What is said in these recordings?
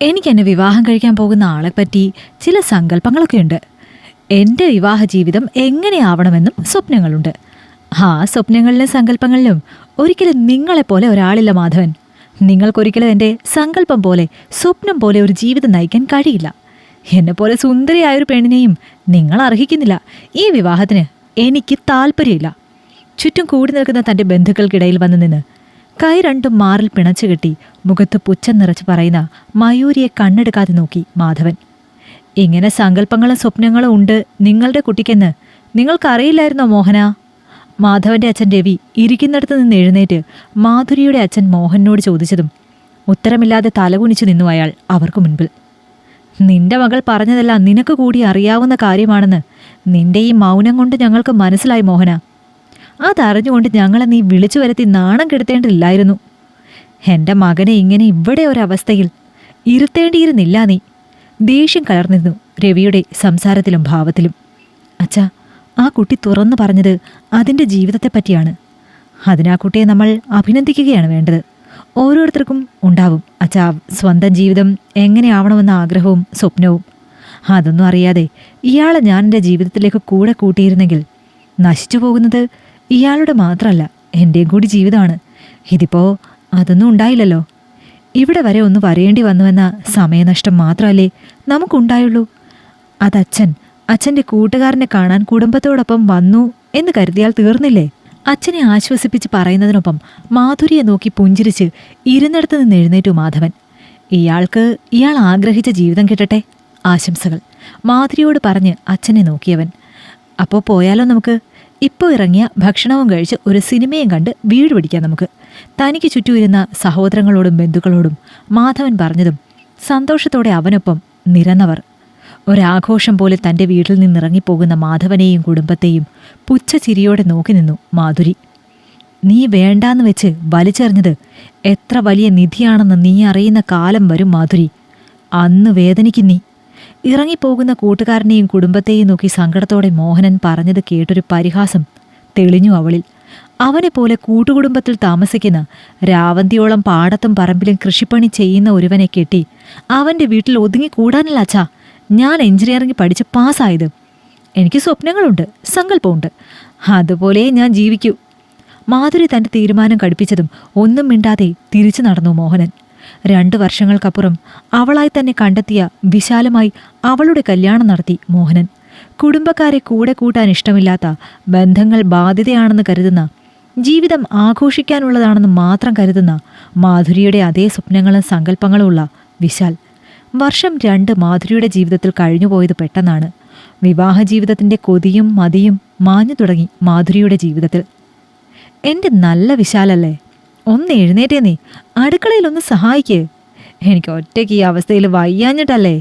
എനിക്ക് എന്നെ വിവാഹം കഴിക്കാൻ പോകുന്ന ആളെപ്പറ്റി ചില സങ്കല്പങ്ങളൊക്കെയുണ്ട്. എൻ്റെ വിവാഹ ജീവിതം എങ്ങനെയാവണമെന്നും സ്വപ്നങ്ങളുണ്ട്. ആ സ്വപ്നങ്ങളിലും സങ്കല്പങ്ങളിലും ഒരിക്കലും നിങ്ങളെപ്പോലെ ഒരാളില്ല മാധവൻ. നിങ്ങൾക്കൊരിക്കലും എൻ്റെ സങ്കല്പം പോലെ സ്വപ്നം പോലെ ഒരു ജീവിതം നയിക്കാൻ കഴിയില്ല. എന്നെപ്പോലെ സുന്ദരിയായൊരു പെണ്ണിനെയും നിങ്ങൾ അർഹിക്കുന്നില്ല. ഈ വിവാഹത്തിന് എനിക്ക് താല്പര്യമില്ല. ചുറ്റും കൂടി നിൽക്കുന്ന തൻ്റെ ബന്ധുക്കൾക്കിടയിൽ വന്നു നിന്ന് കൈ രണ്ടും മാറിൽ പിണച്ചു കെട്ടി മുഖത്ത് പുച്ഛം നിറച്ച് പറയുന്ന മയൂരിയെ കണ്ണെടുക്കാതെ നോക്കി മാധവൻ. ഇങ്ങനെ സങ്കല്പങ്ങളും സ്വപ്നങ്ങളും ഉണ്ട് നിങ്ങളുടെ കുട്ടിക്കെന്ന് നിങ്ങൾക്കറിയില്ലായിരുന്നോ മോഹന? മാധവന്റെ അച്ഛൻ രവി ഇരിക്കുന്നിടത്ത് നിന്ന് എഴുന്നേറ്റ് മാധുരിയുടെ അച്ഛൻ മോഹനോട് ചോദിച്ചതും ഉത്തരമില്ലാതെ തലകുനിച്ചു നിന്നു അയാൾ അവർക്ക് മുൻപിൽ. നിന്റെ മകൾ പറഞ്ഞതെല്ലാം നിനക്ക് കൂടി അറിയാവുന്ന കാര്യമാണെന്ന് നിന്റെ ഈ മൗനം കൊണ്ട് ഞങ്ങൾക്ക് മനസ്സിലായി മോഹന. അതറിഞ്ഞുകൊണ്ട് ഞങ്ങളെ നീ വിളിച്ചു വരുത്തി നാണം കെടുത്തേണ്ടില്ലായിരുന്നു. എൻ്റെ മകനെ ഇങ്ങനെ ഇവിടെ ഒരവസ്ഥയിൽ ഇരുത്തേണ്ടിയിരുന്നില്ല നീ. ദേഷ്യം കലർന്നിരുന്നു രവിയുടെ സംസാരത്തിലും ഭാവത്തിലും. അച്ഛാ, ആ കുട്ടി തുറന്നു പറഞ്ഞത് അതിൻ്റെ ജീവിതത്തെപ്പറ്റിയാണ്. അതിനാ കുട്ടിയെ നമ്മൾ അഭിനന്ദിക്കുകയാണ് വേണ്ടത്. ഓരോരുത്തർക്കും ഉണ്ടാവും അച്ഛാ സ്വന്തം ജീവിതം എങ്ങനെയാവണമെന്ന ആഗ്രഹവും സ്വപ്നവും. അതൊന്നും അറിയാതെ ഇയാളെ ഞാൻ എൻ്റെ ജീവിതത്തിലേക്ക് കൂടെ കൂട്ടിയിരുന്നെങ്കിൽ നശിച്ചു പോകുന്നത് ഇയാളുടെ മാത്രമല്ല എൻ്റെയും കൂടി ജീവിതമാണ്. ഇതിപ്പോൾ അതൊന്നും ഉണ്ടായില്ലല്ലോ. ഇവിടെ വരെ ഒന്ന് വരേണ്ടി വന്നുവെന്ന സമയനഷ്ടം മാത്രമല്ലേ നമുക്കുണ്ടായുള്ളൂ. അച്ഛൻ്റെ കൂട്ടുകാരനെ കാണാൻ കുടുംബത്തോടൊപ്പം വന്നു എന്ന് കരുതിയാൽ തീർന്നില്ലേ? അച്ഛനെ ആശ്വസിപ്പിച്ച് പറയുന്നതിനൊപ്പം മാധുരിയെ നോക്കി പുഞ്ചിരിച്ച് ഇരുന്നിടത്ത് നിന്ന് എഴുന്നേറ്റു മാധവൻ. ഇയാൾ ആഗ്രഹിച്ച ജീവിതം കിട്ടട്ടെ, ആശംസകൾ മാധുരിയോട് പറഞ്ഞ് അച്ഛനെ നോക്കിയവൻ. അപ്പോൾ പോയാലോ നമുക്ക്? ഇപ്പോൾ ഇറങ്ങിയ ഭക്ഷണവും കഴിച്ച് ഒരു സിനിമയും കണ്ട് വീട് പിടിക്കാം നമുക്ക്. തനിക്ക് ചുറ്റുമിരുന്ന സഹോദരങ്ങളോടും ബന്ധുക്കളോടും മാധവൻ പറഞ്ഞതും സന്തോഷത്തോടെ അവനൊപ്പം നിരന്നവർ. ഒരാഘോഷം പോലെ തൻ്റെ വീട്ടിൽ നിന്നിറങ്ങിപ്പോകുന്ന മാധവനെയും കുടുംബത്തെയും പുച്ഛച്ചിരിയോടെ നോക്കി നിന്നു മാധുരി. നീ വേണ്ടാന്ന് വെച്ച് വലിച്ചെറിഞ്ഞത് എത്ര വലിയ നിധിയാണെന്ന് നീ അറിയുന്ന കാലം വരും മാധുരി. അന്ന് വേദനിക്കും നീ. ഇറങ്ങിപ്പോകുന്ന കൂട്ടുകാരനെയും കുടുംബത്തെയും നോക്കി സങ്കടത്തോടെ മോഹനൻ പറഞ്ഞത് കേട്ടൊരു പരിഹാസം തെളിഞ്ഞു അവളിൽ. അവനെപ്പോലെ കൂട്ടുകുടുംബത്തിൽ താമസിക്കുന്ന രാവന്തിയോളം പാടത്തും പറമ്പിലും കൃഷിപ്പണി ചെയ്യുന്ന ഒരുവനെ കെട്ടി അവൻ്റെ വീട്ടിൽ ഒതുങ്ങിക്കൂടാനല്ല അച്ഛാ ഞാൻ എഞ്ചിനീയറിംഗ് പഠിച്ച് പാസ്സായത്. എനിക്ക് സ്വപ്നങ്ങളുണ്ട്, സങ്കല്പമുണ്ട്. അതുപോലെ ഞാൻ ജീവിക്കൂ. മാധുരി തൻ്റെ തീരുമാനം കടുപ്പിച്ചതും ഒന്നും മിണ്ടാതെ തിരിച്ചു നടന്നു മോഹനൻ. 2 വർഷങ്ങൾക്കപ്പുറം അവളായി തന്നെ കണ്ടെത്തിയ വിശാലമായി അവളുടെ കല്യാണം നടത്തി മോഹനൻ. കുടുംബക്കാരെ കൂടെ കൂട്ടാൻ ഇഷ്ടമില്ലാത്ത, ബന്ധങ്ങൾ ബാധ്യതയാണെന്ന് കരുതുന്ന, ജീവിതം ആഘോഷിക്കാനുള്ളതാണെന്ന് മാത്രം കരുതുന്ന മാധുരിയുടെ അതേ സ്വപ്നങ്ങളും സങ്കല്പങ്ങളും ഉള്ള വിശാൽ. വർഷം 2 മാധുരിയുടെ ജീവിതത്തിൽ കഴിഞ്ഞുപോയത് പെട്ടെന്നാണ്. വിവാഹ ജീവിതത്തിൻ്റെ കൊതിയും മതിയും മാഞ്ഞു തുടങ്ങി മാധുരിയുടെ ജീവിതത്തിൽ. എൻ്റെ നല്ല വിശാലല്ലേ, ഒന്ന് എഴുന്നേറ്റേ നീ, അടുക്കളയിലൊന്ന് സഹായിക്ക്. എനിക്ക് ഒറ്റയ്ക്ക് ഈ അവസ്ഥയിൽ വയ്യാഞ്ഞിട്ടല്ലേ.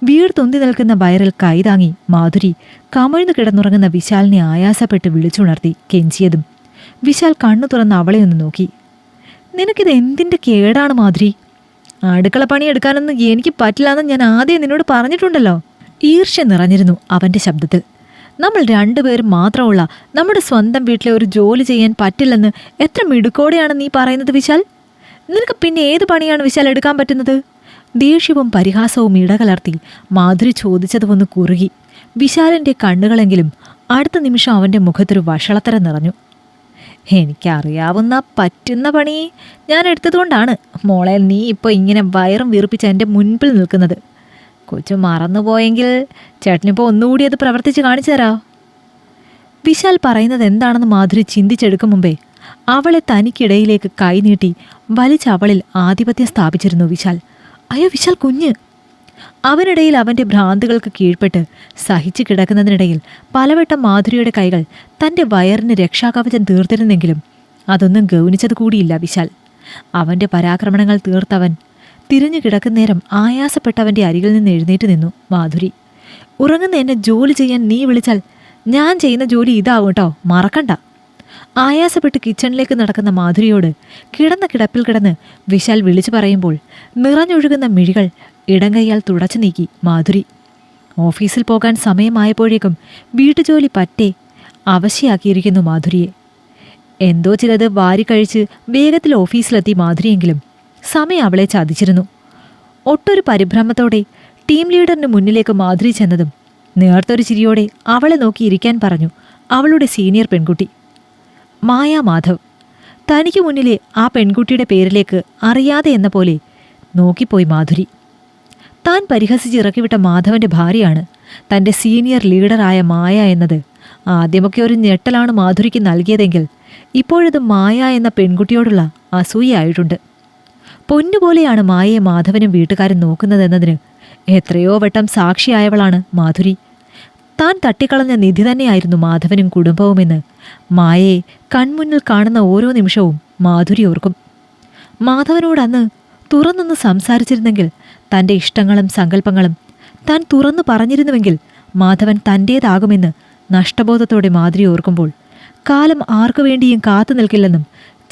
വീർതൊന്തി നിൽക്കുന്ന വയറിൽ കൈതാങ്ങി മാധുരി കമിഴ്ന്നു കിടന്നുറങ്ങുന്ന വിശാലിനെ ആയാസപ്പെട്ട് വിളിച്ചുണർത്തി കെഞ്ചിയതും വിശാൽ കണ്ണു തുറന്ന് അവളെ ഒന്ന് നോക്കി. നിനക്കിത് എന്തിൻ്റെ കേടാണ് മാധുരി? അടുക്കള പണി എടുക്കാനൊന്നും എനിക്ക് പറ്റില്ലാന്ന് ഞാൻ ആദ്യം നിന്നോട് പറഞ്ഞിട്ടുണ്ടല്ലോ. ഈർഷ്യ നിറഞ്ഞിരുന്നു അവൻ്റെ ശബ്ദത്തിൽ. നമ്മൾ 2 പേരും മാത്രമുള്ള നമ്മുടെ സ്വന്തം വീട്ടിലെ ഒരു ജോലി ചെയ്യാൻ പറ്റില്ലെന്ന് എത്ര മിടുക്കോടെയാണ് നീ പറയുന്നത് വിശാൽ? നിനക്ക് പിന്നെ ഏത് പണിയാണ് വിശാൽ എടുക്കാൻ പറ്റുന്നത്? ദേഷ്യവും പരിഹാസവും ഇടകലർത്തി മാധുരി ചോദിച്ചതുമൊന്ന് കുറുകി. വിശാലിൻ്റെ കണ്ണുകളെങ്കിലും അടുത്ത നിമിഷം അവൻ്റെ മുഖത്തൊരു വഷളത്തരം നിറഞ്ഞു. എനിക്കറിയാവുന്ന പറ്റുന്ന പണി ഞാൻ എടുത്തതുകൊണ്ടാണ് മോളെ നീ ഇപ്പോൾ ഇങ്ങനെ വയറും വീർപ്പിച്ച് എൻ്റെ മുൻപിൽ നിൽക്കുന്നത്. കൊച്ചു മറന്നുപോയെങ്കിൽ ചേട്ടനിപ്പോൾ ഒന്നുകൂടി അത് പ്രവർത്തിച്ച് കാണിച്ചു തരാം. വിശാൽ പറയുന്നത് എന്താണെന്ന് മാധുരി ചിന്തിച്ചെടുക്കും മുമ്പേ അവളെ തനിക്കിടയിലേക്ക് കൈനീട്ടി വലിച്ചവളിൽ ആധിപത്യം സ്ഥാപിച്ചിരുന്നു വിശാൽ. അയ്യോ വിശാൽ കുഞ്ഞ്! അവനിടയിൽ അവൻ്റെ ഭ്രാന്തുകൾക്ക് കീഴ്പ്പെട്ട് സഹിച്ചു കിടക്കുന്നതിനിടയിൽ പലവട്ടം മാധുരിയുടെ കൈകൾ തൻ്റെ വയറിന് രക്ഷാകവചം തീർത്തിരുന്നെങ്കിലും അതൊന്നും ഗൗനിച്ചത് കൂടിയില്ല വിശാൽ. അവൻ്റെ പരാക്രമണങ്ങൾ തീർത്തവൻ തിരിഞ്ഞു കിടക്കുന്നേരം ആയാസപ്പെട്ടവൻ്റെ അരികിൽ നിന്ന് എഴുന്നേറ്റ് നിന്നു മാധുരി. ഉറങ്ങുന്ന എന്നെ ജോലി ചെയ്യാൻ നീ വിളിച്ചാൽ ഞാൻ ചെയ്യുന്ന ജോലി ഇതാവും കേട്ടോ, മറക്കണ്ട. ആയാസപ്പെട്ട് കിച്ചണിലേക്ക് നടക്കുന്ന മാധുരിയോട് കിടന്ന കിടപ്പിൽ കിടന്ന് വിശാൽ വിളിച്ചു പറയുമ്പോൾ നിറഞ്ഞൊഴുകുന്ന മിഴികൾ ഇടങ്കൈയാൽ തുടച്ചു നീക്കി മാധുരി. ഓഫീസിൽ പോകാൻ സമയമായപ്പോഴേക്കും വീട്ടുജോലി പറ്റേ അവശയാക്കിയിരിക്കുന്നു മാധുരിയെ. എന്തോ ചിലത് വാരിക്കഴിച്ച് വേഗത്തിൽ ഓഫീസിലെത്തി മാധുരിയെങ്കിലും സമയം അവളെ ചതിച്ചിരുന്നു. ഒട്ടൊരു പരിഭ്രമത്തോടെ ടീം ലീഡറിന് മുന്നിലേക്ക് മാധുരി ചെന്നതും നേർത്തൊരു ചിരിയോടെ അവളെ നോക്കി ഇരിക്കാൻ പറഞ്ഞു അവളുടെ സീനിയർ പെൺകുട്ടി. മായാ മാധവ്. തനിക്ക് മുന്നിലെ ആ പെൺകുട്ടിയുടെ പേരിലേക്ക് അറിയാതെ എന്ന പോലെ നോക്കിപ്പോയി മാധുരി. താൻ പരിഹസിച്ചിറക്കിവിട്ട മാധവന്റെ ഭാര്യയാണ് തൻ്റെ സീനിയർ ലീഡറായ മായ എന്നത് ആദ്യമൊക്കെ ഒരു ഞെട്ടലാണ് മാധുരിക്ക് നൽകിയതെങ്കിൽ ഇപ്പോഴത് മായ എന്ന പെൺകുട്ടിയോടുള്ള അസൂയയായിട്ടുണ്ട്. പൊന്നുപോലെയാണ് മായയെ മാധവനും വീട്ടുകാരും നോക്കുന്നതെന്നതിന് എത്രയോ വട്ടം സാക്ഷിയായവളാണ് മാധുരി. താൻ തട്ടിക്കളഞ്ഞ നിധി തന്നെയായിരുന്നു മാധവനും കുടുംബവുമെന്ന് മായയെ കൺമുന്നിൽ കാണുന്ന ഓരോ നിമിഷവും മാധുരി ഓർക്കും. മാധവനോട് അന്ന് തുറന്നൊന്ന് സംസാരിച്ചിരുന്നെങ്കിൽ, തൻ്റെ ഇഷ്ടങ്ങളും സങ്കല്പങ്ങളും താൻ തുറന്നു പറഞ്ഞിരുന്നുവെങ്കിൽ മാധവൻ തൻ്റേതാകുമെന്ന് നഷ്ടബോധത്തോടെ മാധുരി ഓർക്കുമ്പോൾ കാലം ആർക്കു വേണ്ടിയും കാത്തു നിൽക്കില്ലെന്നും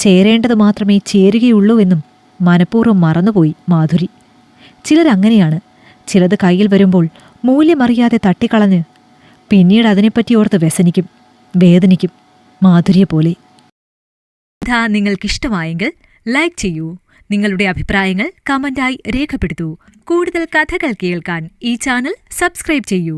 ചേരേണ്ടത് മാത്രമേ ചേരുകയുള്ളൂവെന്നും മനഃപൂർവ്വം മറന്നുപോയി മാധുരി. ചിലരങ്ങനെയാണ്. ചിലത് കയ്യിൽ വരുമ്പോൾ മൂല്യമറിയാതെ തട്ടിക്കളഞ്ഞ് പിന്നീട് അതിനെപ്പറ്റി ഓർത്ത് വ്യസനിക്കും, വേദനിക്കും. മാധുരിയെപ്പോലെ. കഥ നിങ്ങൾക്കിഷ്ടമായെങ്കിൽ ലൈക്ക് ചെയ്യൂ. നിങ്ങളുടെ അഭിപ്രായങ്ങൾ കമന്റായി രേഖപ്പെടുത്തൂ. കൂടുതൽ കഥകൾ കേൾക്കാൻ ഈ ചാനൽ സബ്സ്ക്രൈബ് ചെയ്യൂ.